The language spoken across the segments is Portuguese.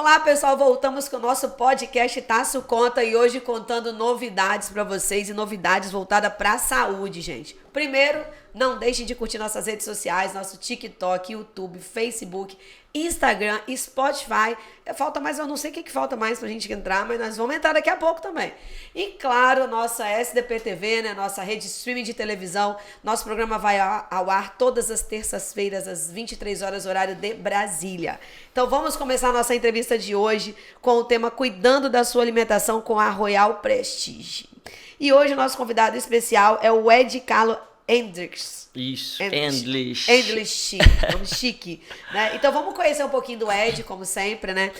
Olá, pessoal, voltamos com o nosso podcast Taço Conta e hoje contando novidades para vocês e novidades voltadas para a saúde, gente. Primeiro, não deixem de curtir nossas redes sociais, nosso TikTok, YouTube, Facebook, Instagram, Spotify. Falta mais, eu não sei o que falta mais pra gente entrar, mas nós vamos entrar daqui a pouco também. E claro, nossa SDP TV, né, nossa rede streaming de televisão. Nosso programa vai ao ar todas as terças-feiras, às 23 horas, horário de Brasília. Então vamos começar a nossa entrevista de hoje com o tema Cuidando da Sua Alimentação com a Royal Prestige. E hoje o nosso convidado especial é o Ed Carlo Endlichs. Isso, Endlichs, nome chique, né? Então vamos conhecer um pouquinho do Ed, como sempre, né?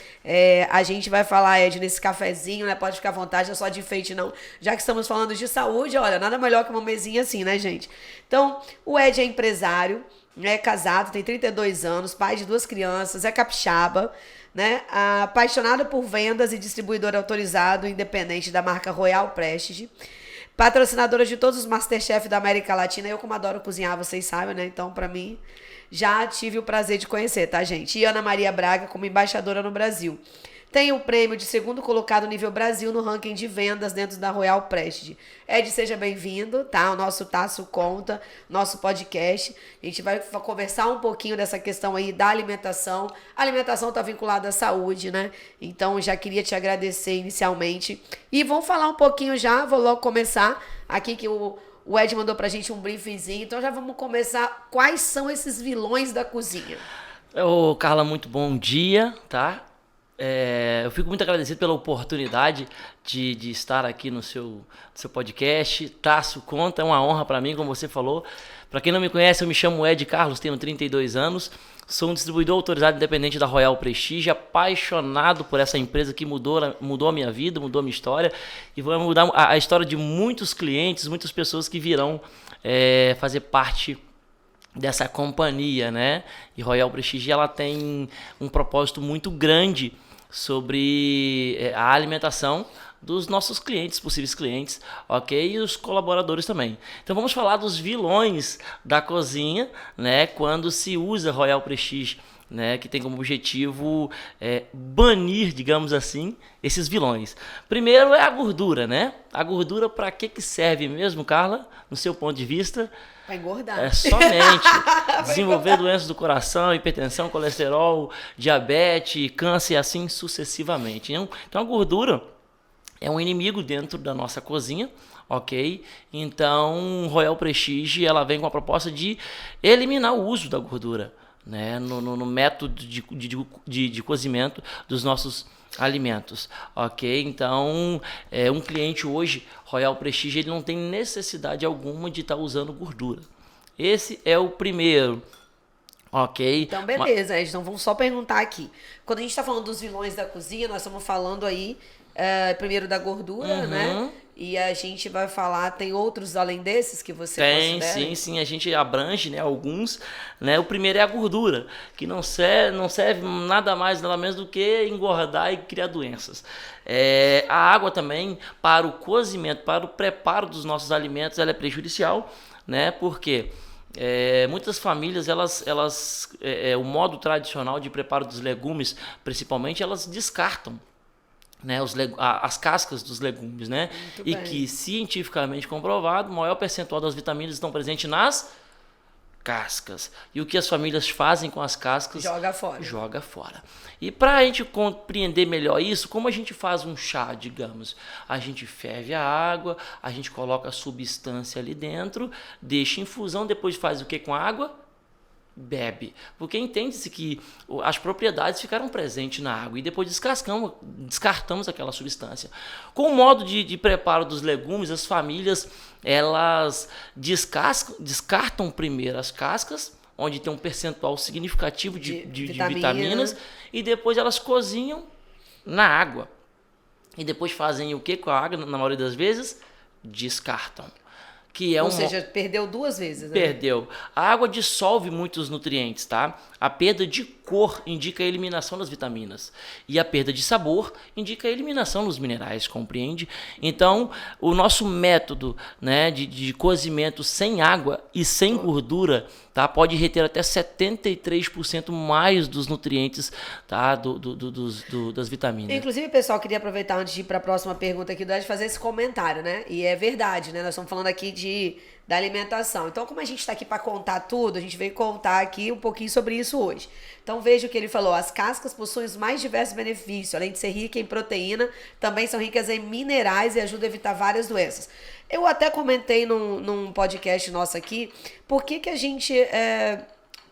A gente vai falar, Ed, nesse cafezinho, né? Pode ficar à vontade, não é só de enfeite, não. Já que estamos falando de saúde, olha, nada melhor que uma mesinha assim, né, gente? Então, o Ed é empresário, é casado, tem 32 anos, pai de 2 crianças, é capixaba, né? Apaixonado por vendas e distribuidor autorizado independente da marca Royal Prestige. Patrocinadora de todos os Masterchef da América Latina. Eu, como adoro cozinhar, vocês sabem, né? Então, pra mim, já tive o prazer de conhecer, tá, gente? E Ana Maria Braga como embaixadora no Brasil. Tem o prêmio de segundo colocado nível Brasil no ranking de vendas dentro da Royal Prestige. Ed, seja bem-vindo, tá? O nosso Taço Conta, nosso podcast. A gente vai conversar um pouquinho dessa questão aí da alimentação. A alimentação tá vinculada à saúde, né? Então, já queria te agradecer inicialmente. E vamos falar um pouquinho já, vou logo começar aqui que o Ed mandou pra gente um briefzinho. Então, já vamos começar. Quais são esses vilões da cozinha? Ô, Carla, muito bom dia, tá? Eu fico muito agradecido pela oportunidade de estar aqui no seu podcast. Taço Conta, é uma honra para mim, como você falou. Para quem não me conhece, eu me chamo Ed Carlos, tenho 32 anos, sou um distribuidor autorizado independente da Royal Prestige, apaixonado por essa empresa que mudou a minha vida, mudou a minha história e vai mudar a história de muitos clientes, muitas pessoas que virão fazer parte dessa companhia, né? E Royal Prestige, ela tem um propósito muito grande sobre a alimentação dos nossos clientes, possíveis clientes, ok? E os colaboradores também. Então vamos falar dos vilões da cozinha, né? Quando se usa Royal Prestige, né? Que tem como objetivo banir, digamos assim, esses vilões. Primeiro é a gordura, né? A gordura para que serve mesmo, Carla? No seu ponto de vista? Vai engordar. É somente desenvolver doenças do coração, hipertensão, colesterol, diabetes, câncer e assim sucessivamente. Então a gordura é um inimigo dentro da nossa cozinha, ok? Então Royal Prestige, ela vem com a proposta de eliminar o uso da gordura, né? No método de cozimento dos nossos alimentos, ok? Então, um cliente hoje, Royal Prestige, ele não tem necessidade alguma de estar usando gordura. Esse é o primeiro, ok? Então, beleza, então vamos só perguntar aqui. Quando a gente está falando dos vilões da cozinha, nós estamos falando aí primeiro da gordura, né? E a gente vai falar, tem outros além desses que você considera? Sim, a gente abrange, né, alguns, né? O primeiro é a gordura, que não serve nada mais, nada menos do que engordar e criar doenças. A água também, para o cozimento, para o preparo dos nossos alimentos, ela é prejudicial, né? Porque muitas famílias, o modo tradicional de preparo dos legumes, principalmente, elas descartam, né, as cascas dos legumes, né? Muito e bem. Que cientificamente comprovado, o maior percentual das vitaminas estão presentes nas cascas. E o que as famílias fazem com as cascas? Joga fora. E para a gente compreender melhor isso, como a gente faz um chá, digamos? A gente ferve a água, a gente coloca a substância ali dentro, deixa em infusão, depois faz o que com a água? Bebe, porque entende-se que as propriedades ficaram presentes na água e depois descartamos aquela substância. Com o modo de preparo dos legumes, as famílias elas descartam primeiro as cascas, onde tem um percentual significativo de vitaminas, e depois elas cozinham na água. E depois fazem o que com a água, na maioria das vezes? Descartam. Ou seja, perdeu 2 vezes, né? Perdeu. A água dissolve muitos nutrientes, tá? A perda de cor indica a eliminação das vitaminas. E a perda de sabor indica a eliminação dos minerais, compreende? Então, o nosso método, né, de cozimento sem água e sem gordura, tá, pode reter até 73% mais dos nutrientes, tá, das vitaminas. Inclusive, pessoal, queria aproveitar antes de ir para a próxima pergunta aqui do Ed fazer esse comentário, né? E é verdade, né? Nós estamos falando aqui da alimentação. Então, como a gente está aqui para contar tudo, a gente veio contar aqui um pouquinho sobre isso hoje. Então, veja o que ele falou. As cascas possuem os mais diversos benefícios. Além de ser rica em proteína, também são ricas em minerais e ajudam a evitar várias doenças. Eu até comentei num podcast nosso aqui, por que a gente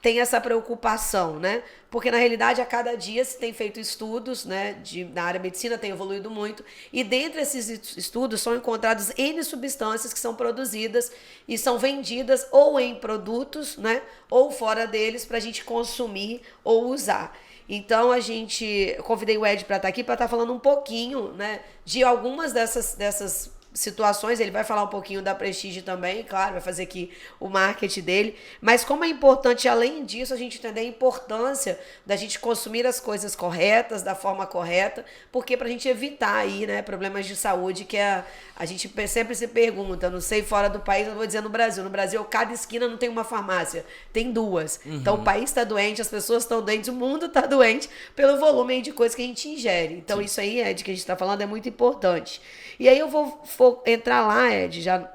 tem essa preocupação, né? Porque, na realidade, a cada dia se tem feito estudos, né, na área da medicina tem evoluído muito, e dentre esses estudos são encontradas N substâncias que são produzidas e são vendidas ou em produtos, né, ou fora deles para a gente consumir ou usar. Então, eu convidei o Ed para estar aqui para estar falando um pouquinho, né, de algumas dessas situações. Ele vai falar um pouquinho da Prestige também, claro, vai fazer aqui o marketing dele, mas como é importante, além disso, a gente entender a importância da gente consumir as coisas corretas, da forma correta, porque pra gente evitar aí, né, problemas de saúde que a gente sempre se pergunta, não sei fora do país, eu vou dizer no Brasil, cada esquina não tem uma farmácia, tem duas. Então o país está doente, as pessoas estão doentes, o mundo está doente pelo volume aí de coisas que a gente ingere. Então isso aí, Ed, que a gente está falando é muito importante. E aí eu vou entrar lá, Ed, já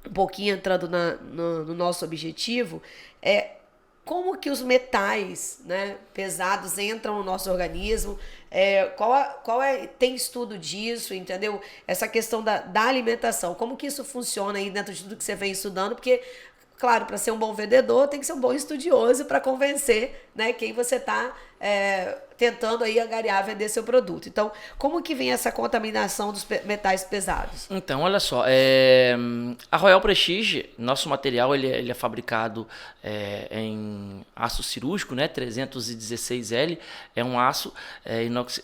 um pouquinho entrando no nosso objetivo, como que os metais, né, pesados entram no nosso organismo, tem estudo disso, entendeu? Essa questão da alimentação, como que isso funciona aí dentro de tudo que você vem estudando, porque, claro, para ser um bom vendedor, tem que ser um bom estudioso para convencer, né, quem você está tentando aí angariar, vender seu produto. Então, como que vem essa contaminação dos metais pesados? Então, olha só, a Royal Prestige, nosso material, ele é fabricado em aço cirúrgico, né, 316L, é um aço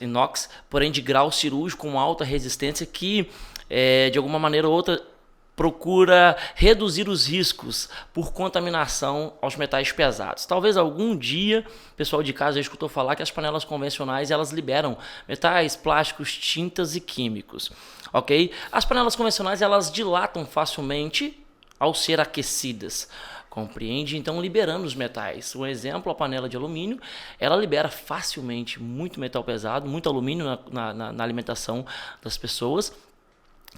inox, porém de grau cirúrgico com alta resistência que, de alguma maneira ou outra, procura reduzir os riscos por contaminação aos metais pesados. Talvez algum dia, o pessoal de casa já escutou falar que as panelas convencionais elas liberam metais, plásticos, tintas e químicos, ok? As panelas convencionais elas dilatam facilmente ao ser aquecidas, compreende? Então liberando os metais. Um exemplo, a panela de alumínio, ela libera facilmente muito metal pesado, muito alumínio na alimentação das pessoas,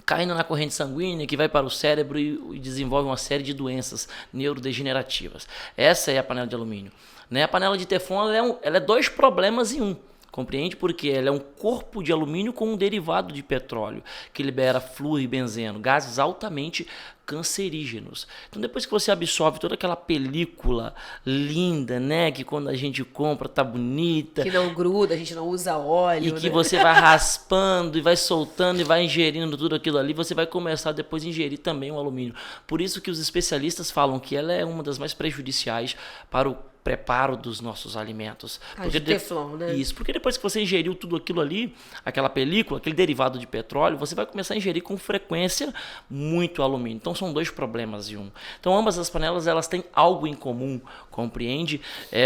caindo na corrente sanguínea que vai para o cérebro e desenvolve uma série de doenças neurodegenerativas. Essa é a panela de alumínio. Né? A panela de teflon ela é dois problemas em um. Compreende? Porque ela é um corpo de alumínio com um derivado de petróleo que libera flúor e benzeno, gases altamente cancerígenos. Então depois que você absorve toda aquela película linda, né, que quando a gente compra tá bonita, que não gruda, a gente não usa óleo, e que você vai raspando e vai soltando e vai ingerindo tudo aquilo ali, você vai começar depois a ingerir também o alumínio. Por isso que os especialistas falam que ela é uma das mais prejudiciais para o preparo dos nossos alimentos. Porque teflon, né? Isso, porque depois que você ingeriu tudo aquilo ali, aquela película, aquele derivado de petróleo, você vai começar a ingerir com frequência muito alumínio. Então são dois problemas em um. Então ambas as panelas elas têm algo em comum, compreende?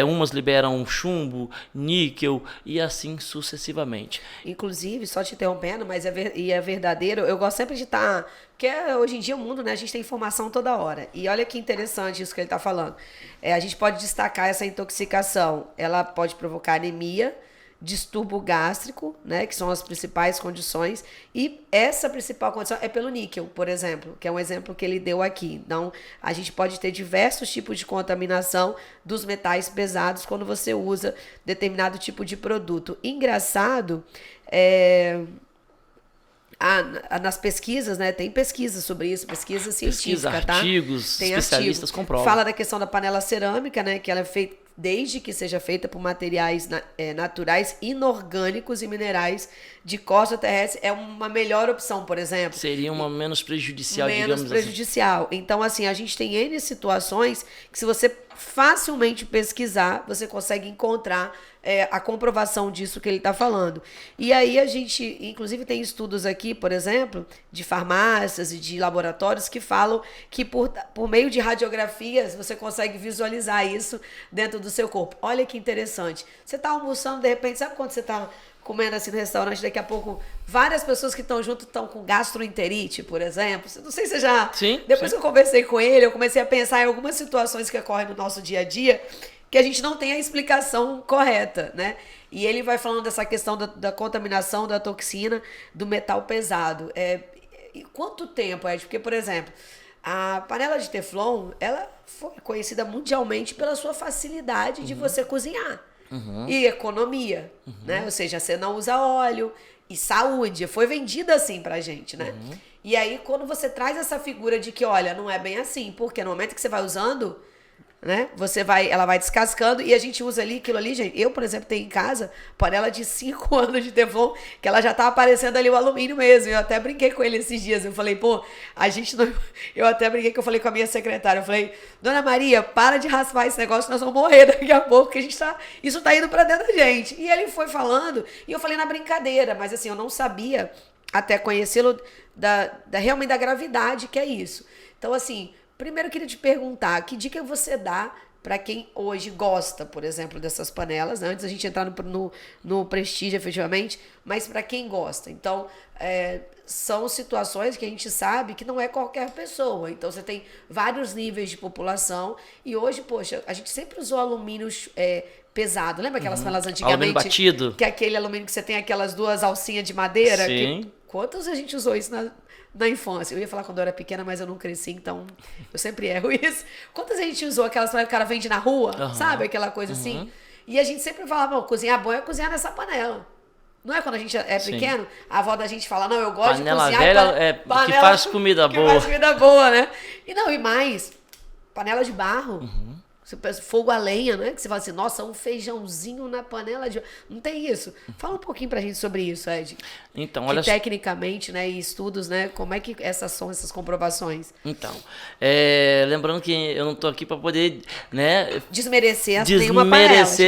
Umas liberam chumbo, níquel e assim sucessivamente. Inclusive, só te interrompendo, mas é verdadeiro, eu gosto sempre de estar... Porque hoje em dia o mundo, né, a gente tem informação toda hora. E olha que interessante isso que ele está falando. A gente pode destacar essa intoxicação. Ela pode provocar anemia, distúrbio gástrico, né, que são as principais condições. E essa principal condição é pelo níquel, por exemplo, que é um exemplo que ele deu aqui. Então, a gente pode ter diversos tipos de contaminação dos metais pesados quando você usa determinado tipo de produto. Engraçado, nas pesquisas, né? Tem pesquisas sobre isso, pesquisa científica, artigos, tem especialistas comprovam. Fala da questão da panela cerâmica, né? Que ela é feita, desde que seja feita por materiais naturais, inorgânicos e minerais de crosta terrestre, é uma melhor opção, por exemplo. Seria uma menos prejudicial, menos digamos prejudicial. Assim. Então, assim, a gente tem N situações que se você facilmente pesquisar, você consegue encontrar a comprovação disso que ele está falando. E aí a gente, inclusive tem estudos aqui, por exemplo, de farmácias e de laboratórios que falam que por meio de radiografias você consegue visualizar isso dentro do seu corpo. Olha que interessante. Você está almoçando, de repente, sabe quando você está comendo assim no restaurante, daqui a pouco várias pessoas que estão junto estão com gastroenterite, por exemplo. Não sei se você já... Sim, Depois sim. que eu conversei com ele, eu comecei a pensar em algumas situações que ocorrem no nosso dia a dia que a gente não tem a explicação correta, né? E ele vai falando dessa questão da contaminação, da toxina, do metal pesado. E quanto tempo, Ed? Porque, por exemplo, a panela de Teflon, ela foi conhecida mundialmente pela sua facilidade de você cozinhar. E economia, né? Ou seja, você não usa óleo e saúde. Foi vendida assim pra gente, né? E aí, quando você traz essa figura de que, olha, não é bem assim, porque no momento que você vai usando, né? Ela vai descascando e a gente usa ali aquilo ali, gente. Eu, por exemplo, tenho em casa panela de 5 anos de Teflon, que ela já tá aparecendo ali o alumínio mesmo. Eu até brinquei com ele esses dias. Eu falei, pô, a gente não... Eu até brinquei que eu falei com a minha secretária. Eu falei, Dona Maria, para de raspar esse negócio, nós vamos morrer daqui a pouco, que isso tá indo pra dentro da gente. E ele foi falando, e eu falei na brincadeira, mas assim, eu não sabia, até conhecê-lo, realmente da gravidade que é isso. Então, assim, primeiro eu queria te perguntar, que dica você dá para quem hoje gosta, por exemplo, dessas panelas, né? Antes da gente entrar no prestígio efetivamente, mas para quem gosta. Então, são situações que a gente sabe que não é qualquer pessoa. Então, você tem vários níveis de população e hoje, poxa, a gente sempre usou alumínio pesado. Lembra aquelas panelas antigamente? Alumínio batido. Que é aquele alumínio que você tem aquelas duas alcinhas de madeira? Sim. Quantas a gente usou isso na infância? Eu ia falar quando eu era pequena, mas eu não cresci, então eu sempre erro isso. Quantas a gente usou aquelas panelas que o cara vende na rua, sabe? Aquela coisa assim. E a gente sempre falava, cozinhar bom é cozinhar nessa panela. Não é quando a gente é pequeno, a avó da gente fala, não, eu gosto panela de cozinhar... Panela velha que faz comida boa. Que faz comida boa, né? E mais, panela de barro. Você pensa, fogo a lenha, né? Que você fala assim, nossa, um feijãozinho na panela de... Não tem isso. Fala um pouquinho pra gente sobre isso, Ed. Então, que olha... tecnicamente, né, e estudos, né, como é que são essas comprovações? Então, lembrando que eu não tô aqui para poder, né... Desmerecer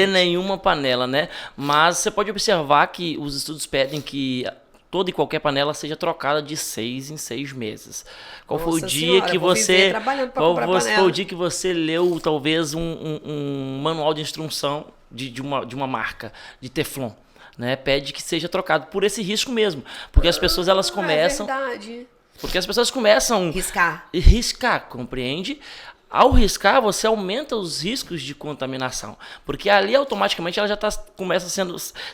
nenhuma panela, né? Mas você pode observar que os estudos pedem que toda e qualquer panela seja trocada de 6 em 6 meses. Qual foi o dia que você... Qual foi o dia que você leu, talvez, um manual de instrução de uma marca de Teflon? Né? Pede que seja trocado por esse risco mesmo. Porque as pessoas, elas começam... É verdade. Porque as pessoas começam... Riscar, compreende? Ao riscar, você aumenta os riscos de contaminação, porque ali automaticamente ela já começa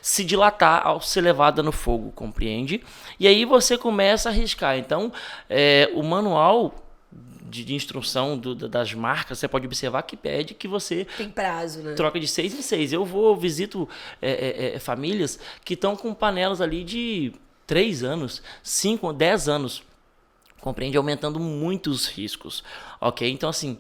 se dilatar ao ser levada no fogo, compreende? E aí você começa a riscar. Então, o manual de instrução das marcas, você pode observar que pede que você tem prazo, né? Troca de 6 em 6. Eu visito famílias que estão com panelas ali de 3 anos, 5, 10 anos. Compreende? Aumentando muito os riscos, ok? Então, assim,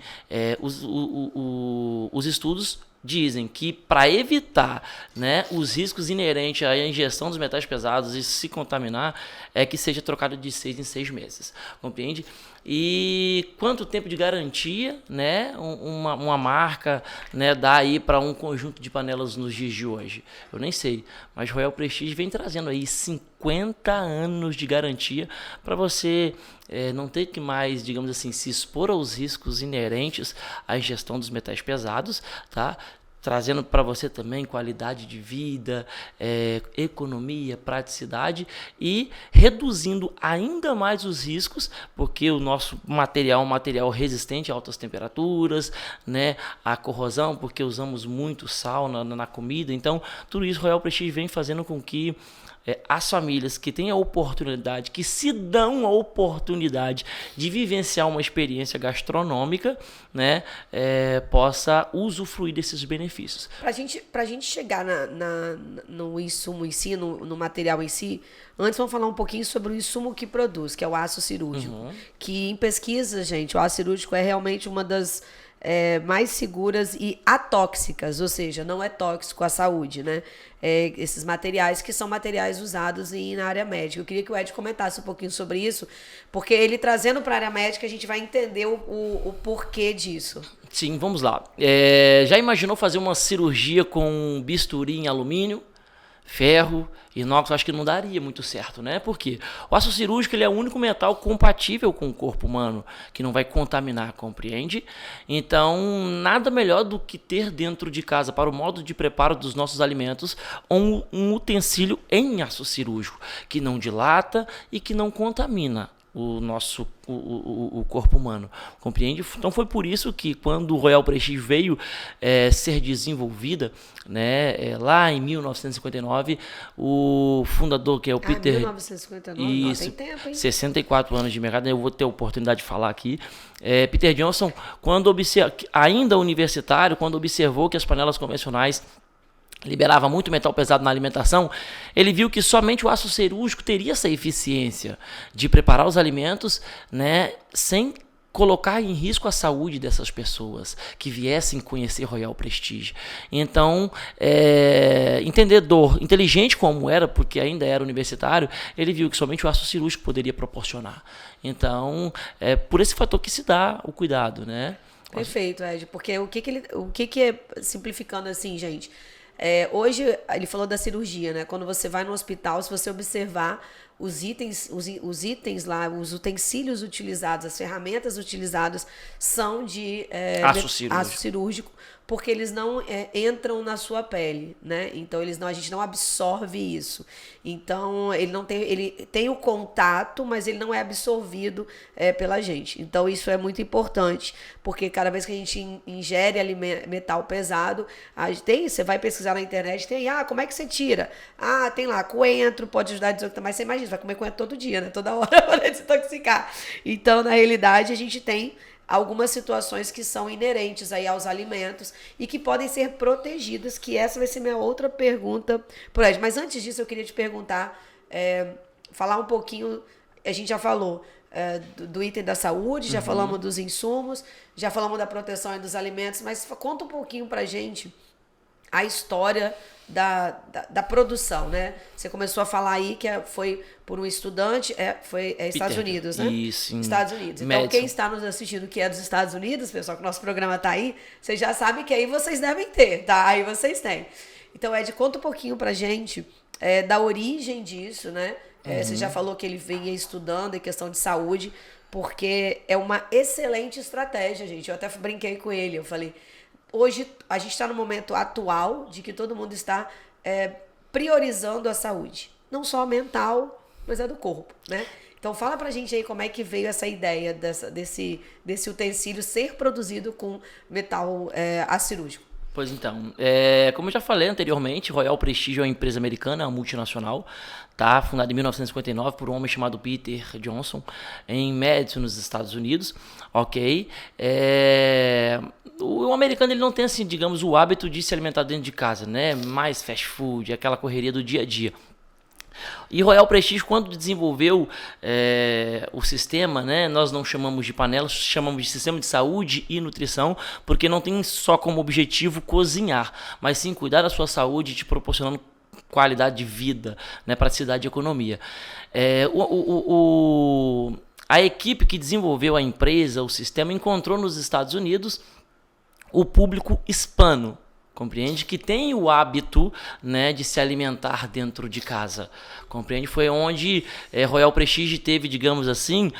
os estudos dizem que para evitar, né, os riscos inerentes à ingestão dos metais pesados e se contaminar, é que seja trocado de 6 em 6 meses, compreende? E quanto tempo de garantia, né, uma marca, né, dá aí para um conjunto de panelas nos dias de hoje? Eu nem sei, mas Royal Prestige vem trazendo aí 50 anos de garantia para você não ter que mais, digamos assim, se expor aos riscos inerentes à ingestão dos metais pesados, tá? Trazendo para você também qualidade de vida, economia, praticidade e reduzindo ainda mais os riscos, porque o nosso material é um material resistente a altas temperaturas, né, a corrosão, porque usamos muito sal na comida. Então, tudo isso Royal Prestige vem fazendo com que as famílias que têm a oportunidade, que se dão a oportunidade de vivenciar uma experiência gastronômica, né, possa usufruir desses benefícios. Pra gente chegar no insumo em si, no material em si, antes vamos falar um pouquinho sobre o insumo que produz, que é o aço cirúrgico. Que em pesquisa, gente, o aço cirúrgico é realmente uma das mais seguras e atóxicas, ou seja, não é tóxico à saúde, né? Esses materiais que são materiais usados na área médica. Eu queria que o Ed comentasse um pouquinho sobre isso, porque ele trazendo para a área médica, a gente vai entender o porquê disso. Sim, vamos lá. Já imaginou fazer uma cirurgia com bisturi em alumínio, ferro, inox? Acho que não daria muito certo, né? Por quê? O aço cirúrgico ele é o único metal compatível com o corpo humano, que não vai contaminar, compreende? Então, nada melhor do que ter dentro de casa, para o modo de preparo dos nossos alimentos, um utensílio em aço cirúrgico, que não dilata e que não contamina o nosso o corpo humano, compreende? Então foi por isso que quando o Royal Prestige veio ser desenvolvida, né, lá em 1959, o fundador, que é o Peter... 1959, isso, tem tempo, hein? 64 anos de mercado, eu vou ter a oportunidade de falar aqui. Peter Johnson, ainda universitário, quando observou que as panelas convencionais liberava muito metal pesado na alimentação, ele viu que somente o aço cirúrgico teria essa eficiência de preparar os alimentos, né, sem colocar em risco a saúde dessas pessoas que viessem conhecer Royal Prestige. Então, entendedor, inteligente como era, porque ainda era universitário, ele viu que somente o aço cirúrgico poderia proporcionar. Então, é por esse fator que se dá o cuidado, né? Perfeito, Ed, porque o que é, simplificando assim, gente, hoje, ele falou da cirurgia, né? Quando você vai no hospital, se você observar os itens lá, os utensílios utilizados, as ferramentas utilizadas são de aço cirúrgico, porque eles não entram na sua pele, né? Então a gente não absorve isso. Então ele tem o contato, mas ele não é absorvido pela gente. Então isso é muito importante, porque cada vez que a gente ingere metal pesado, você vai pesquisar na internet, como é que você tira? Tem lá coentro, pode ajudar a desintoxicar, mas você imagina, você vai comer coentro todo dia, né? Toda hora para desintoxicar. Então, na realidade, a gente tem algumas situações que são inerentes aí aos alimentos e que podem ser protegidas, que essa vai ser minha outra pergunta pro Ed. Mas antes disso, eu queria te perguntar, falar um pouquinho, a gente já falou do item da saúde, já falamos dos insumos, já falamos da proteção e dos alimentos, mas conta um pouquinho pra gente a história da produção, né? Você começou a falar aí que foi por um estudante, foi Estados Unidos, né? Isso, Estados Unidos. Então, quem está nos assistindo que é dos Estados Unidos, pessoal, que o nosso programa tá aí, vocês já sabem que aí vocês devem ter, tá? Aí vocês têm. Então, Ed, conta um pouquinho pra gente da origem disso, né? Você já falou que ele vinha estudando em questão de saúde, porque é uma excelente estratégia, gente. Eu até brinquei com ele, eu falei... Hoje, a gente está no momento atual de que todo mundo está priorizando a saúde. Não só mental, mas do corpo, né? Então, fala pra gente aí como é que veio essa ideia desse utensílio ser produzido com metal acirúrgico. Pois então, como eu já falei anteriormente, Royal Prestige é uma empresa americana, uma multinacional, tá? Fundada em 1959 por um homem chamado Peter Johnson, em Madison, nos Estados Unidos, ok? O americano ele não tem, assim, digamos, o hábito de se alimentar dentro de casa, né? Mais fast food, aquela correria do dia a dia. E Royal Prestige, quando desenvolveu o sistema, né, nós não chamamos de panela, chamamos de sistema de saúde e nutrição, porque não tem só como objetivo cozinhar, mas sim cuidar da sua saúde, te proporcionando qualidade de vida, né, praticidade e economia. A equipe que desenvolveu a empresa, o sistema, encontrou nos Estados Unidos o público hispano, compreende? Que tem o hábito, né, de se alimentar dentro de casa, compreende? Foi onde Royal Prestige teve, digamos assim,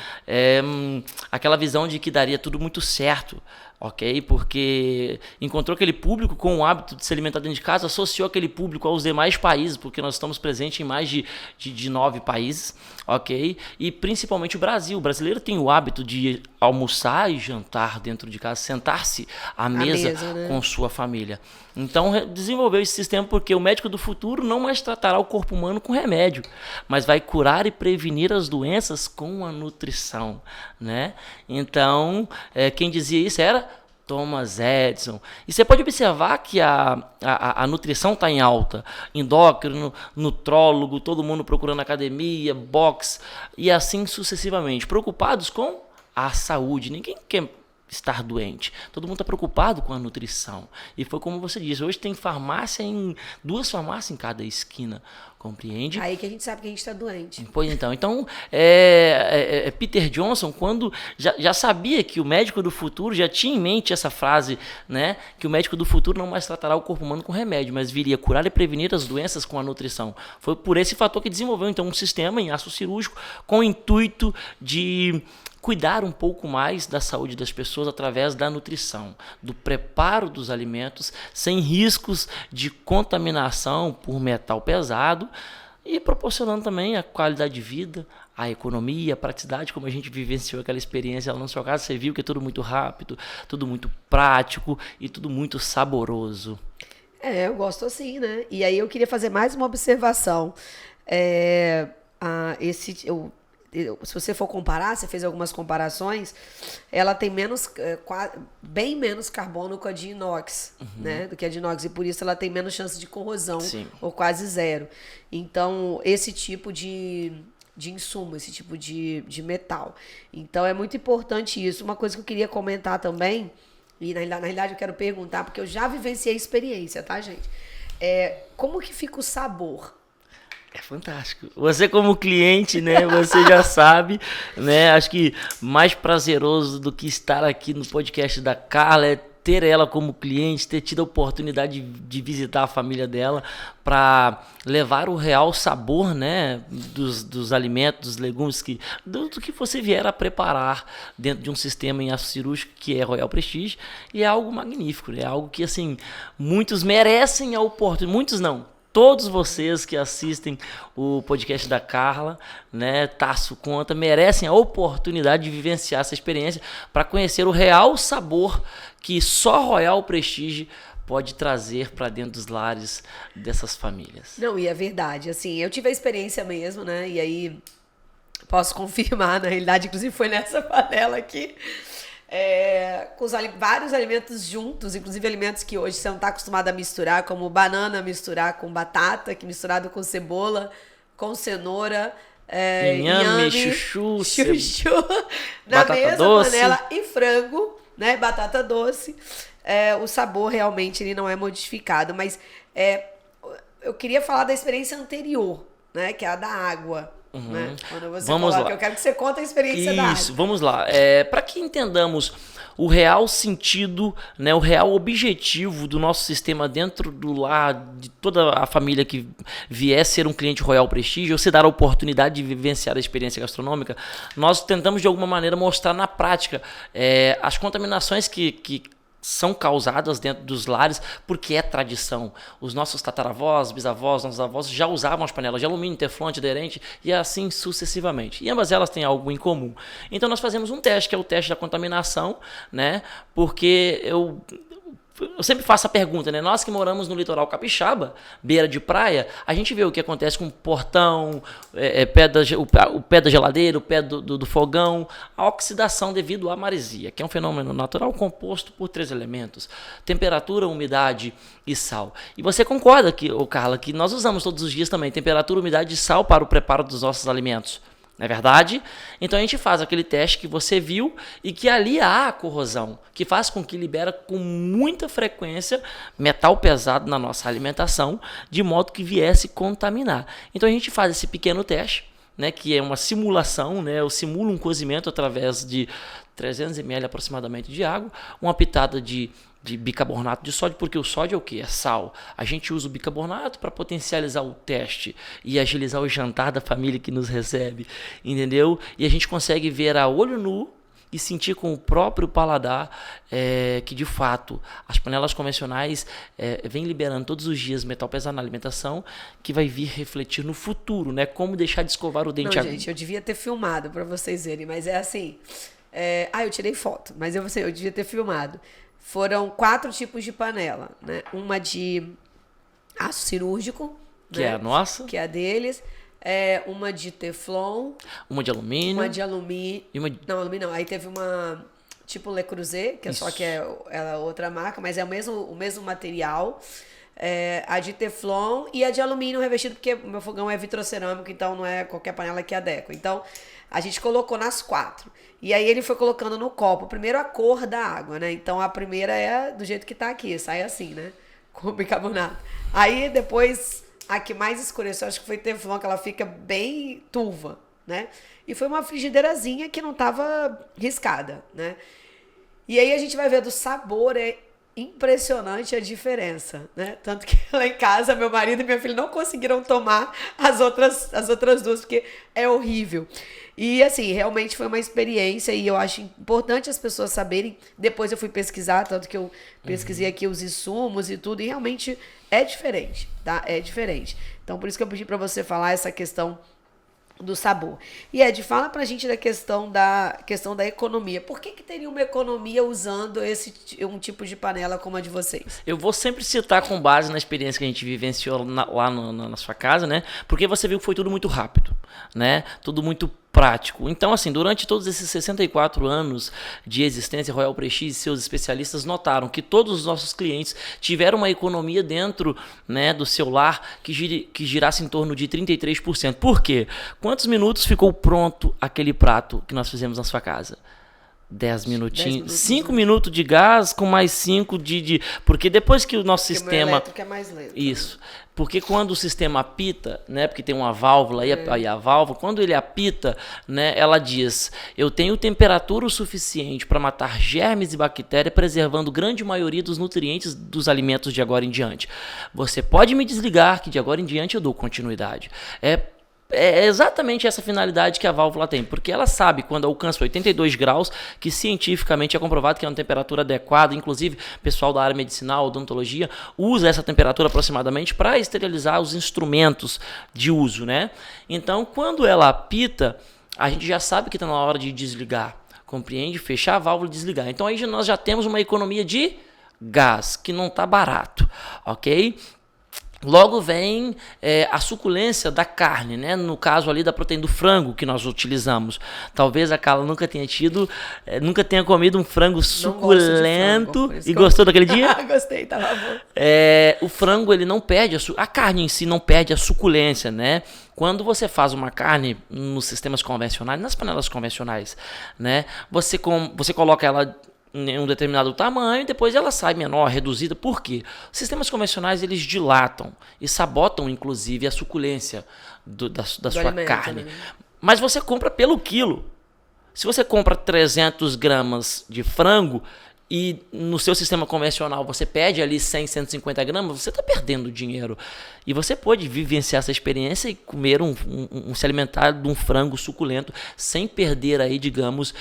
aquela visão de que daria tudo muito certo, ok? Porque encontrou aquele público com o hábito de se alimentar dentro de casa, associou aquele público aos demais países, porque nós estamos presentes em mais de 9 países, ok? E principalmente o Brasil. O brasileiro tem o hábito de almoçar e jantar dentro de casa, sentar-se à mesa, né, com sua família. Então desenvolveu esse sistema porque o médico do futuro não mais tratará o corpo humano com remédio, mas vai curar e prevenir as doenças com a nutrição, né? Então, quem dizia isso era Thomas Edison. E você pode observar que a nutrição está em alta. Endócrino, nutrólogo, todo mundo procurando academia, boxe e assim sucessivamente. Preocupados com a saúde. Ninguém quer estar doente. Todo mundo está preocupado com a nutrição. E foi como você disse, hoje tem duas farmácias em cada esquina, compreende? Aí que a gente sabe que a gente está doente. Pois então, Peter Johnson, quando já sabia que o médico do futuro, já tinha em mente essa frase, né, que o médico do futuro não mais tratará o corpo humano com remédio, mas viria curar e prevenir as doenças com a nutrição. Foi por esse fator que desenvolveu então um sistema em aço cirúrgico com o intuito de cuidar um pouco mais da saúde das pessoas através da nutrição, do preparo dos alimentos, sem riscos de contaminação por metal pesado e proporcionando também a qualidade de vida, a economia, a praticidade, como a gente vivenciou aquela experiência lá no seu caso, você viu que é tudo muito rápido, tudo muito prático e tudo muito saboroso. Eu gosto assim, né? E aí eu queria fazer mais uma observação. Se você for comparar, você fez algumas comparações, ela tem bem menos carbono que a de inox, né, do que a de inox, e por isso ela tem menos chance de corrosão, Sim. ou quase zero. Então, esse tipo de insumo, esse tipo de metal. Então, é muito importante isso. Uma coisa que eu queria comentar também, e na realidade eu quero perguntar, porque eu já vivenciei a experiência, tá, gente? Como que fica o sabor? É fantástico. Você como cliente, né, você já sabe, né, acho que mais prazeroso do que estar aqui no podcast da Carla é ter ela como cliente, ter tido a oportunidade de visitar a família dela para levar o real sabor, né, dos alimentos, dos legumes, do que você vier a preparar dentro de um sistema em aço cirúrgico que é Royal Prestige, e é algo magnífico, é algo que assim muitos merecem a oportunidade, muitos não. Todos vocês que assistem o podcast da Carla, né, Tasso Conta, merecem a oportunidade de vivenciar essa experiência para conhecer o real sabor que só Royal Prestige pode trazer para dentro dos lares dessas famílias. Não, e é verdade, assim, eu tive a experiência mesmo, né, e aí posso confirmar, na realidade, inclusive foi nessa panela aqui, com vários alimentos juntos, inclusive alimentos que hoje você não está acostumado a misturar, como banana misturar com batata, que misturado com cebola, com cenoura, inhame, chuchu, na mesma doce. Panela, e frango, né, batata doce. O sabor realmente ele não é modificado, mas eu queria falar da experiência anterior, né, que é a da água. Né? Quando você vamos coloca, lá. Eu quero que você conte a experiência da água. Isso, vamos lá. Para que entendamos o real sentido, né, o real objetivo do nosso sistema dentro do lar, de toda a família que vier ser um cliente Royal Prestige, ou se dar a oportunidade de vivenciar a experiência gastronômica, nós tentamos de alguma maneira mostrar na prática as contaminações que são causadas dentro dos lares, porque é tradição. Os nossos tataravós, bisavós, nossos avós já usavam as panelas de alumínio, teflon, antiaderente e assim sucessivamente. E ambas elas têm algo em comum. Então nós fazemos um teste, que é o teste da contaminação, né? Porque eu sempre faço a pergunta, né? Nós que moramos no litoral capixaba, beira de praia, a gente vê o que acontece com o portão, o pé da geladeira, o pé do fogão, a oxidação devido à maresia, que é um fenômeno natural composto por 3 elementos: temperatura, umidade e sal. E você concorda, Carla, que nós usamos todos os dias também temperatura, umidade e sal para o preparo dos nossos alimentos? Não é verdade? Então a gente faz aquele teste que você viu e que ali há a corrosão, que faz com que libera com muita frequência metal pesado na nossa alimentação, de modo que viesse contaminar. Então a gente faz esse pequeno teste, né, que é uma simulação, né, eu simulo um cozimento através de 300 ml aproximadamente de água, uma pitada de bicarbonato de sódio, porque o sódio é o que? É sal. A gente usa o bicarbonato para potencializar o teste e agilizar o jantar da família que nos recebe, entendeu? E a gente consegue ver a olho nu e sentir com o próprio paladar que, de fato, as panelas convencionais vêm liberando todos os dias metal pesado na alimentação, que vai vir refletir no futuro, né? Como deixar de escovar o dente agudo. Gente, eu devia ter filmado para vocês verem, mas é assim... eu tirei foto, mas eu devia ter filmado. Foram 4 tipos de panela, né? Uma de aço cirúrgico, que né? é a nossa, que é a deles. Uma de teflon. Uma de alumínio. Uma de alumínio. Não, alumínio não. Aí teve uma tipo Le Creuset, que é só que é outra marca, mas é o mesmo material. a de teflon e a de alumínio revestido, porque o meu fogão é vitrocerâmico, então não é qualquer panela que adequa. Então, a gente colocou nas 4. E aí ele foi colocando no copo. Primeiro a cor da água, né? Então a primeira é do jeito que tá aqui, sai assim, né? Com bicarbonato. Aí depois, a que mais escureceu, acho que foi teflon, que ela fica bem turva, né? E foi uma frigideirazinha que não tava riscada, né? E aí a gente vai ver do sabor, é impressionante a diferença, né? Tanto que lá em casa, meu marido e minha filha não conseguiram tomar as outras duas, porque é horrível. E assim, realmente foi uma experiência e eu acho importante as pessoas saberem. Depois eu fui pesquisar, tanto que eu pesquisei aqui os insumos e tudo, e realmente é diferente, tá? É diferente. Então por isso que eu pedi pra você falar essa questão do sabor. E Ed, fala pra gente da questão da economia. Por que teria uma economia usando um tipo de panela como a de vocês? Eu vou sempre citar com base na experiência que a gente vivenciou lá na sua casa, né? Porque você viu que foi tudo muito rápido, né? Tudo muito prático. Então, assim, durante todos esses 64 anos de existência, Royal Prestige e seus especialistas notaram que todos os nossos clientes tiveram uma economia dentro, né, do seu lar que girasse em torno de 33%. Por quê? Quantos minutos ficou pronto aquele prato que nós fizemos na sua casa? 10 minutinhos, 5 minutos de gás com mais 5 de... Porque depois que o nosso sistema... O elétrico é mais lento. Isso. Porque quando o sistema apita, né, porque tem uma válvula aí a válvula, quando ele apita, né, ela diz, eu tenho temperatura o suficiente para matar germes e bactérias, preservando grande maioria dos nutrientes dos alimentos de agora em diante. Você pode me desligar que de agora em diante eu dou continuidade. É exatamente essa finalidade que a válvula tem, porque ela sabe quando alcança 82 graus, que cientificamente é comprovado que é uma temperatura adequada, inclusive o pessoal da área medicinal, odontologia, usa essa temperatura aproximadamente para esterilizar os instrumentos de uso, né? Então, quando ela apita, a gente já sabe que está na hora de desligar, compreende? Fechar a válvula e desligar. Então, aí nós já temos uma economia de gás, que não está barato, ok? Logo vem a suculência da carne, né? No caso ali da proteína do frango que nós utilizamos. Talvez a Carla nunca tenha comido um frango suculento. Frango, e gostou daquele dia? Gostei, tava bom. O frango, ele não perde, a carne em si não perde a suculência, né? Quando você faz uma carne nos sistemas convencionais, nas panelas convencionais, né? Você coloca ela em um determinado tamanho, depois ela sai menor, reduzida. Por quê? Os sistemas convencionais, eles dilatam e sabotam, inclusive, a suculência da sua carne. Né? Mas você compra pelo quilo. Se você compra 300 gramas de frango e no seu sistema convencional você pede ali 100, 150 gramas, você está perdendo dinheiro. E você pode vivenciar essa experiência e comer se alimentar de um frango suculento sem perder aí, digamos,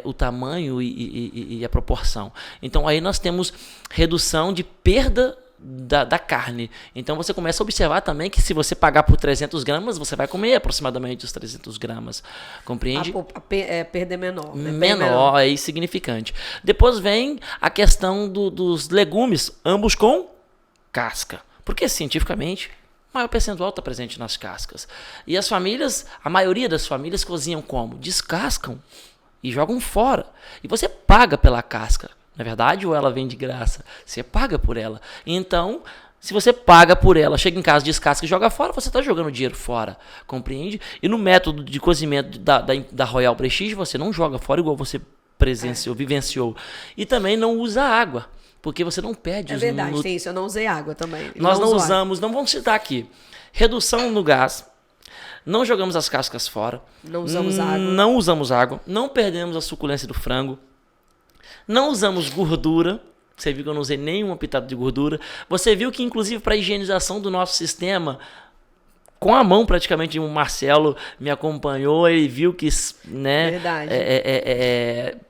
o tamanho e a proporção. Então aí nós temos redução de perda da carne. Então você começa a observar também que se você pagar por 300 gramas, você vai comer aproximadamente os 300 gramas. Compreende? Perda menor. Né? Menor, é insignificante. Depois vem a questão dos legumes, ambos com casca. Porque cientificamente, o maior percentual está presente nas cascas. E a maioria das famílias cozinham como? Descascam e jogam fora. E você paga pela casca. Na verdade, ou ela vem de graça, você paga por ela. Então, se você paga por ela, chega em casa, descasca e joga fora, você está jogando dinheiro fora, compreende? E no método de cozimento da Royal Prestige, você não joga fora igual você vivenciou. E também não usa água, porque você não perde os... É verdade, tem isso, eu não usei água também. Nós não usamos, não vamos citar aqui, redução no gás, não jogamos as cascas fora. Não usamos água. Não usamos água, não perdemos a suculência do frango. Não usamos gordura. Você viu que eu não usei nenhuma pitada de gordura. Você viu que, inclusive, para a higienização do nosso sistema, com a mão praticamente, o Marcelo me acompanhou, ele viu que, né? Verdade.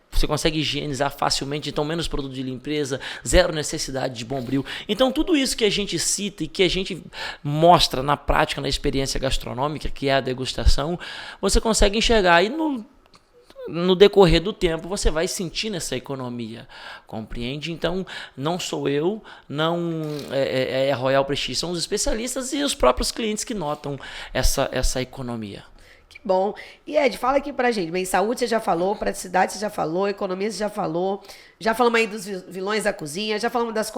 Você consegue higienizar facilmente, então menos produto de limpeza, zero necessidade de bombril. Então tudo isso que a gente cita e que a gente mostra na prática, na experiência gastronômica, que é a degustação, você consegue enxergar. E no decorrer do tempo você vai sentindo essa economia, compreende? Então não sou eu, não é a Royal Prestige, são os especialistas e os próprios clientes que notam essa economia. Que bom. E Ed, fala aqui pra gente. Bem, saúde você já falou, praticidade você já falou, economia você já falou. Já falamos aí dos vilões da cozinha, já falamos das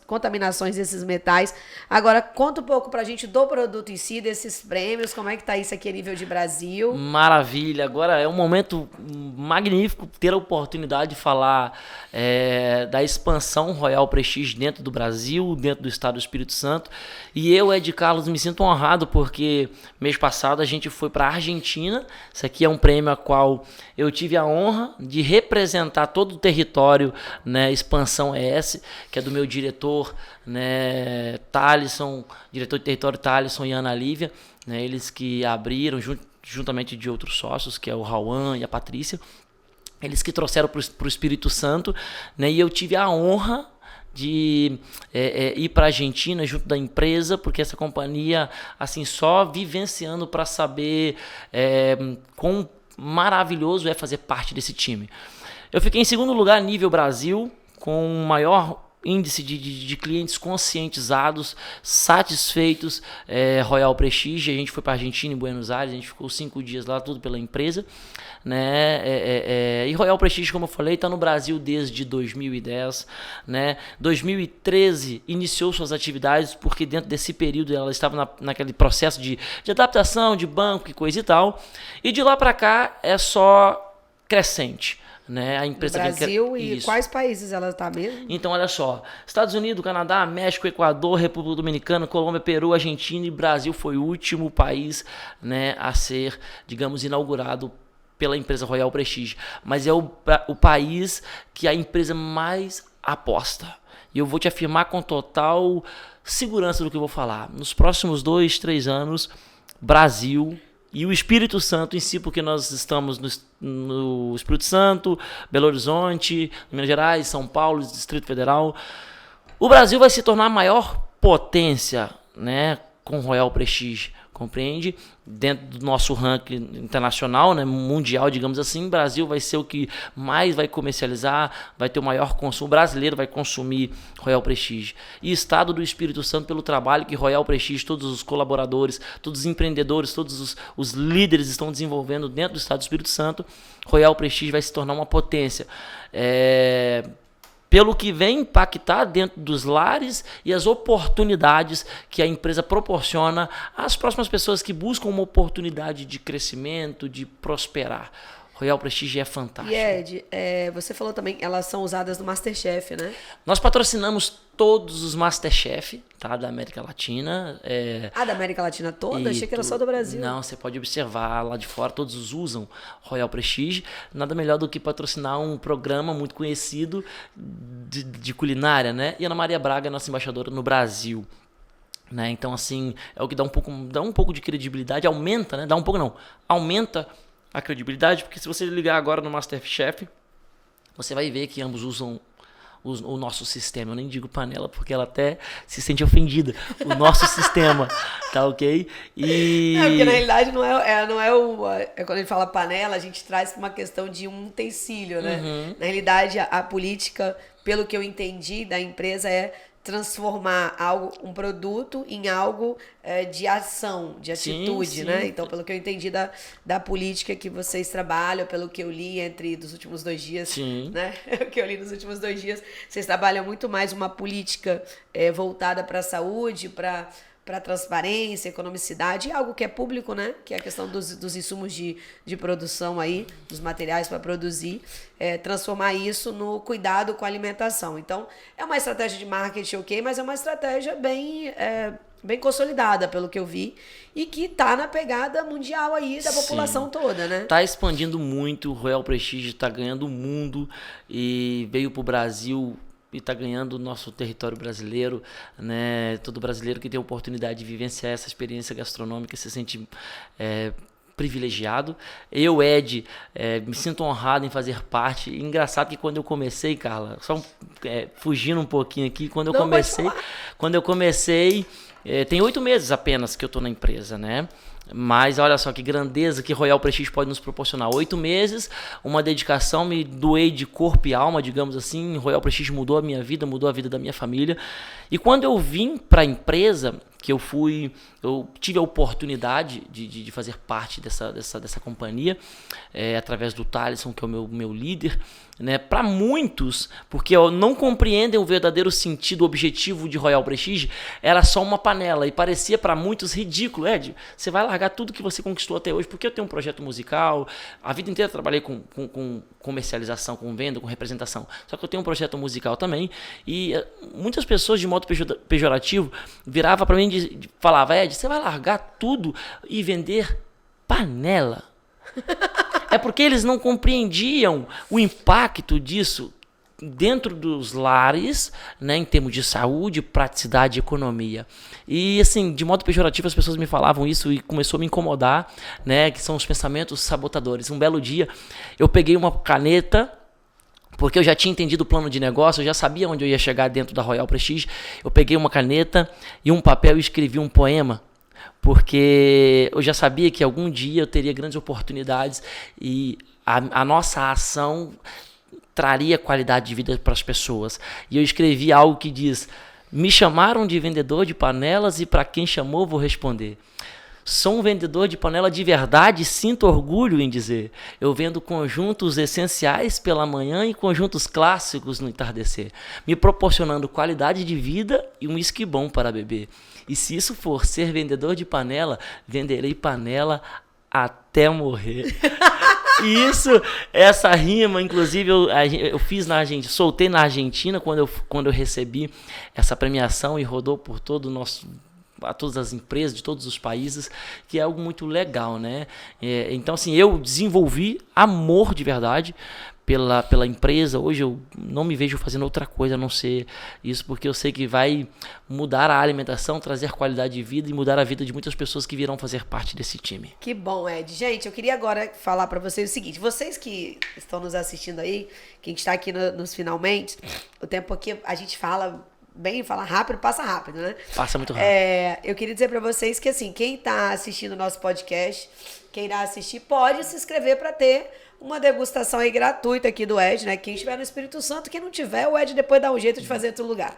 contaminações desses metais. Agora, conta um pouco pra gente do produto em si, desses prêmios, como é que tá isso aqui a nível de Brasil. Maravilha. Agora é um momento magnífico ter a oportunidade de falar da expansão Royal Prestige dentro do Brasil, dentro do estado do Espírito Santo. E eu, Ed Carlos, me sinto honrado porque mês passado a gente foi para a Argentina. Isso aqui é um prêmio a qual eu tive a honra de representar todo o território, né, Expansão ES, que é do meu diretor, né, Thalisson, diretor de território Thalisson e Ana Lívia, né, eles que abriram juntamente de outros sócios, que é o Rauan e a Patrícia, eles que trouxeram para o Espírito Santo, né, e eu tive a honra de ir para a Argentina junto da empresa, porque essa companhia, assim, só vivenciando para saber quão maravilhoso é fazer parte desse time. Eu fiquei em segundo lugar nível Brasil, com o maior índice de clientes conscientizados, satisfeitos, Royal Prestige. A gente foi para a Argentina, em Buenos Aires, a gente ficou 5 dias lá, tudo pela empresa, né? E Royal Prestige, como eu falei, está no Brasil desde 2010, né? 2013 iniciou suas atividades, porque dentro desse período ela estava naquele processo de adaptação, de banco e coisa e tal, e de lá para cá é só crescente. Né? A empresa no Brasil e isso. Quais países ela está mesmo? Então, olha só, Estados Unidos, Canadá, México, Equador, República Dominicana, Colômbia, Peru, Argentina e Brasil foi o último país, né, a ser, digamos, inaugurado pela empresa Royal Prestige. Mas é o país que a empresa mais aposta. E eu vou te afirmar com total segurança do que eu vou falar. Nos próximos 2, 3 anos, Brasil e o Espírito Santo em si, porque nós estamos no Espírito Santo, Belo Horizonte, Minas Gerais, São Paulo, Distrito Federal. O Brasil vai se tornar a maior potência, né, com Royal Prestige, compreende? Dentro do nosso ranking internacional, né, mundial, digamos assim, o Brasil vai ser o que mais vai comercializar, vai ter o maior consumo, o brasileiro vai consumir Royal Prestige. E Estado do Espírito Santo, pelo trabalho que Royal Prestige, todos os colaboradores, todos os empreendedores, todos os líderes estão desenvolvendo dentro do Estado do Espírito Santo, Royal Prestige vai se tornar uma potência. Pelo que vem impactar dentro dos lares e as oportunidades que a empresa proporciona às próximas pessoas que buscam uma oportunidade de crescimento, de prosperar. Royal Prestige é fantástico. E Ed, você falou também, elas são usadas no MasterChef, né? Nós patrocinamos todos os MasterChef, tá, da América Latina. Da América Latina toda? Achei que era só do Brasil. Não, você pode observar lá de fora, todos usam Royal Prestige. Nada melhor do que patrocinar um programa muito conhecido de culinária, né? E Ana Maria Braga é nossa embaixadora no Brasil. Né? Então, assim, é o que dá um pouco de credibilidade, aumenta, né? Aumenta a credibilidade, porque se você ligar agora no MasterChef, você vai ver que ambos usam o nosso sistema. Eu nem digo panela, porque ela até se sente ofendida. O nosso sistema, tá ok? Porque na realidade quando a gente fala panela, a gente traz uma questão de um utensílio, né? Uhum. Na realidade, a política, pelo que eu entendi da empresa, é transformar um produto em algo de ação, de atitude, sim. né? Então, pelo que eu entendi da política que vocês trabalham, pelo que eu li dos últimos 2 dias, sim. né? O que eu li nos últimos 2 dias, vocês trabalham muito mais uma política voltada para a saúde, para transparência, economicidade, e algo que é público, né? Que é a questão dos insumos de produção aí, dos materiais para produzir, transformar isso no cuidado com a alimentação. Então, é uma estratégia de marketing, ok, mas é uma estratégia bem consolidada, pelo que eu vi, e que tá na pegada mundial aí da população toda, né? Tá expandindo muito, o Royal Prestige tá ganhando o mundo e veio pro Brasil e está ganhando o nosso território brasileiro, né? Todo brasileiro que tem a oportunidade de vivenciar essa experiência gastronômica se sente privilegiado. Eu, Ed, me sinto honrado em fazer parte. Engraçado que quando eu comecei, Carla, só fugindo um pouquinho aqui, quando eu comecei, tem 8 meses apenas que eu estou na empresa, né? Mas olha só que grandeza que Royal Prestige pode nos proporcionar. 8 meses, uma dedicação, me doei de corpo e alma, digamos assim. Royal Prestige mudou a minha vida, mudou a vida da minha família. E quando eu vim para a empresa, que eu tive a oportunidade de fazer parte dessa companhia, através do Thaleson, que é o meu líder, né? Para muitos, porque não compreendem o verdadeiro sentido, o objetivo de Royal Prestige, era só uma panela, e parecia para muitos ridículo. Ed, você vai largar tudo que você conquistou até hoje, porque eu tenho um projeto musical, a vida inteira eu trabalhei com comercialização, com venda, com representação, só que eu tenho um projeto musical também, e muitas pessoas de modo pejorativo viravam para mim e falavam: Ed, você vai largar tudo e vender panela? É porque eles não compreendiam o impacto disso dentro dos lares, né, em termos de saúde, praticidade e economia. E assim, de modo pejorativo, as pessoas me falavam isso e começou a me incomodar, né, que são os pensamentos sabotadores. Um belo dia, eu peguei uma caneta, porque eu já tinha entendido o plano de negócio, eu já sabia onde eu ia chegar dentro da Royal Prestige. Eu peguei uma caneta e um papel e escrevi um poema, porque eu já sabia que algum dia eu teria grandes oportunidades e a nossa ação traria qualidade de vida para as pessoas. E eu escrevi algo que diz: me chamaram de vendedor de panelas e para quem chamou vou responder. Sou um vendedor de panela de verdade e sinto orgulho em dizer: eu vendo conjuntos essenciais pela manhã e conjuntos clássicos no entardecer, me proporcionando qualidade de vida e um uísque bom para beber. E se isso for ser vendedor de panela, venderei panela até morrer. E essa rima, inclusive, eu fiz na Argentina, soltei na Argentina quando eu recebi essa premiação, e rodou por todo o nosso, a todas as empresas de todos os países, que é algo muito legal, né? Então, assim, eu desenvolvi amor de verdade pela empresa. Hoje eu não me vejo fazendo outra coisa a não ser isso, porque eu sei que vai mudar a alimentação, trazer qualidade de vida e mudar a vida de muitas pessoas que virão fazer parte desse time. Que bom, Ed. Gente, eu queria agora falar para vocês o seguinte: vocês que estão nos assistindo aí, quem está aqui nos finalmente, o tempo aqui a gente fala rápido, passa rápido, né? Passa muito rápido. Eu queria dizer para vocês que, assim, quem tá assistindo o nosso podcast, quem irá assistir, pode se inscrever para ter uma degustação aí gratuita aqui do Ed, né? Quem estiver no Espírito Santo, quem não tiver, o Ed depois dá um jeito de fazer em outro lugar.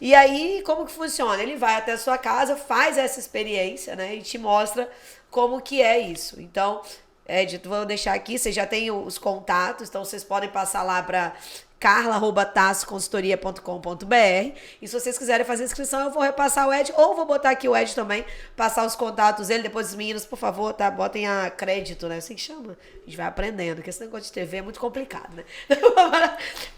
E aí, como que funciona? Ele vai até a sua casa, faz essa experiência, né? E te mostra como que é isso. Então, Ed, vou deixar aqui, vocês já têm os contatos, então vocês podem passar lá para carla@tassoconsultoria.com.br. E se vocês quiserem fazer inscrição, eu vou repassar o Ed, ou vou botar aqui o Ed também, passar os contatos dele. Depois os meninos, por favor, tá? Botem a crédito, né? Assim que chama. A gente vai aprendendo, porque esse negócio de TV é muito complicado, né?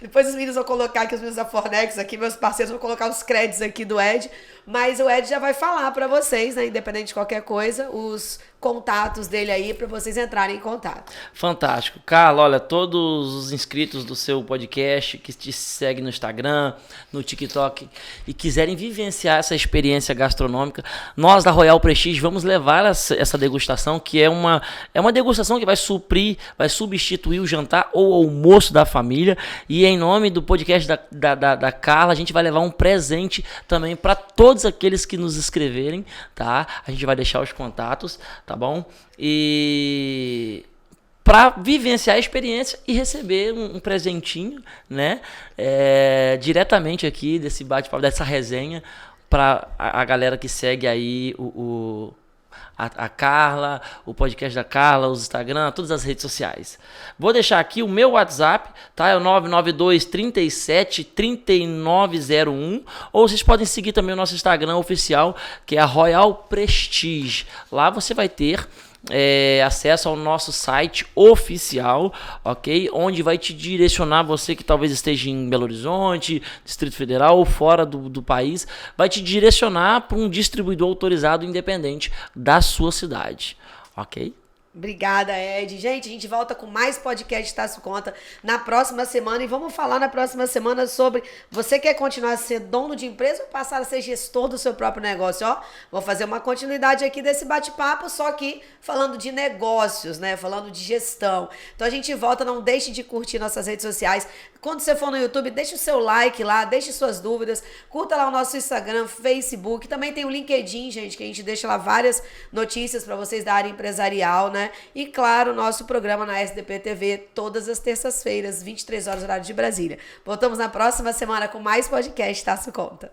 Depois os meninos vão colocar aqui, os meus afornex aqui, meus parceiros vão colocar os créditos aqui do Ed. Mas o Ed já vai falar pra vocês, né? Independente de qualquer coisa, os contatos dele aí pra vocês entrarem em contato. Fantástico. Carla, olha, todos os inscritos do seu podcast que te seguem no Instagram, no TikTok e quiserem vivenciar essa experiência gastronômica, nós da Royal Prestige vamos levar essa degustação, que é uma degustação que vai substituir o jantar ou o almoço da família. E em nome do podcast da Carla, a gente vai levar um presente também para todos aqueles que nos escreverem, tá? A gente vai deixar os contatos, tá bom? E para vivenciar a experiência e receber um presentinho, né? Diretamente aqui desse bate-papo, dessa resenha, para a galera que segue aí a Carla, o podcast da Carla, os Instagram, todas as redes sociais. Vou deixar aqui o meu WhatsApp, tá? É o 992 37 3901, ou vocês podem seguir também o nosso Instagram oficial, que é a Royal Prestige. Lá você vai ter acesso ao nosso site oficial, ok? Onde vai te direcionar, você que talvez esteja em Belo Horizonte, Distrito Federal ou fora do país, vai te direcionar para um distribuidor autorizado independente da sua cidade, ok? Obrigada, Ed. Gente, a gente volta com mais podcast Tasso Conta na próxima semana. E vamos falar na próxima semana sobre: você quer continuar a ser dono de empresa ou passar a ser gestor do seu próprio negócio? Ó, vou fazer uma continuidade aqui desse bate-papo, só que falando de negócios, né? Falando de gestão. Então a gente volta, não deixe de curtir nossas redes sociais. Quando você for no YouTube, deixe o seu like lá, deixe suas dúvidas, curta lá o nosso Instagram, Facebook, também tem o LinkedIn, gente, que a gente deixa lá várias notícias para vocês da área empresarial, né? E claro, o nosso programa na SDP TV, todas as terças-feiras, 23 horas, horário de Brasília. Voltamos na próxima semana com mais podcast Tasso Conta.